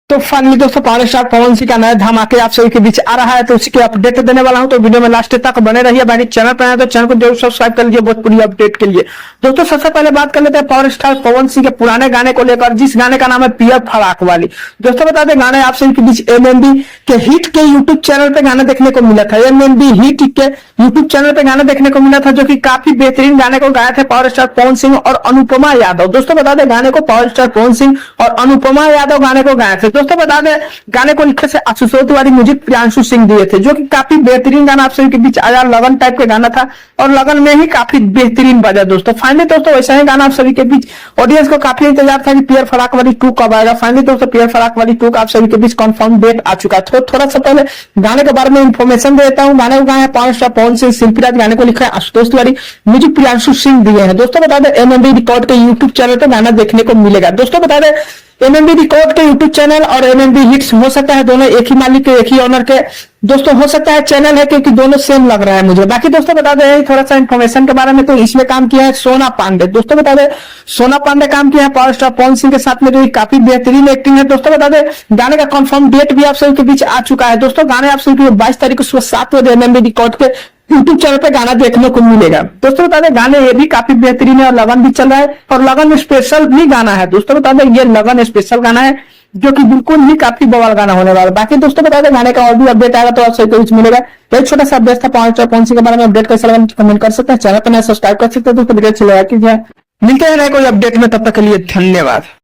तो फाइनली दोस्तों power star Pawan Singh का नया धमाके आप सभी के बीच आ रहा है, तो उसी की अपडेट देने वाला हूं। तो वीडियो में लास्ट तक बने रहिए। बाकी चैनल पर आए तो चैनल को जरूर सब्सक्राइब कर लीजिए बहुत पूरी अपडेट के लिए। दोस्तों सबसे पहले बात कर लेते हैं पावर स्टार पवन सिंह के पुराने गाने को लेकर, जिस गाने का नाम है पियर फराक वाली। दोस्तों बता दें गाने आप सभी के बीच एमएमबी के हिट के यूट्यूब चैनल पे गाना देखने को मिला था। एमएमबी हिट के यूट्यूब चैनल पे गाना देखने को मिला था, जो कि काफी बेहतरीन गाने को गाए थे पावर स्टार पवन सिंह और अनुपमा यादव। दोस्तों बता दें गाने को पावर स्टार पवन सिंह और अनुपमा यादव गाने को गाए थे। दोस्तों बता दें गाने को लिखे से आशुतोष तिवारी, म्यूजिक प्रियांशु सिंह दिए थे, जो कि काफी बेहतरीन गाना आप सभी के बीच आया। लगन टाइप का गाना था और लगन में ही काफी बेहतरीन बजा दोस्तों। फाइनली दोस्तों वैसा ही गाना आप सभी के बीच ऑडियंस को काफी इंतजार था कि पियर फराक वाली 2 कब आएगा। फाइनली दोस्तों पियर फराक वाली 2 का आप सभी के बीच कंफर्म डेट आ चुका है। थोड़ा सा पहले गाने के बारे में इंफॉर्मेशन देता हूँ। गाने को गाए हैं पावर स्टार पवन सिंह, शिल्पीराज गाने को लिखा है आशुतोष तिवारी, म्यूजिक प्रियांशु सिंह दिए हैं। दोस्तों बता दें एमएमबी रिकॉर्ड के यूट्यूब चैनल पर गाना देखने को मिलेगा। दोस्तों बता दें एमएमबी रिकॉर्ड के यूट्यूब चैनल और एमएमबी हिट्स हो सकता है दोनों एक ही मालिक के, एक ही ऑनर के दोस्तों हो सकता है चैनल है, क्योंकि दोनों सेम लग रहा है मुझे। बाकी दोस्तों बता दें थोड़ा सा इन्फॉर्मेशन के बारे में, तो इसमें काम किया है सोना पांडे। दोस्तों बता दें सोना पांडे काम किया है पावर स्टार पवन सिंह के साथ में, जो काफी बेहतरीन एक्टिंग है। दोस्तों बता दें गाने का कंफर्म डेट भी आप सभी के बीच आ चुका है। दोस्तों गाने आप सभी 22 तारीख को सुबह 7 बजे एमएमबी रिकॉर्ड के यूट्यूब चैनल पे गाना देखने को मिलेगा। दोस्तों बता दें गाने ये भी काफी बेहतरीन है और लगन भी चल रहा है और लगन स्पेशल भी गाना है। दोस्तों बता दें ये लगन स्पेशल गाना है, जो कि बिल्कुल ही काफी बवाल गाना होने वाला है। बाकी दोस्तों बता दें गाने का और भी अपडेट आएगा तो आप सभी को बीच मिलेगा। एक छोटा सा अपडेट था पावर स्टार पवन सिंह के बारे में। अपडेट कैसा लगा कमेंट कर सकते हैं, चैनल पर नया सब्सक्राइब कर सकते हैं। दोस्तों वीडियो अच्छा लगा कीजिए। मिलते हैं नए कोई अपडेट में, तब तक के लिए धन्यवाद।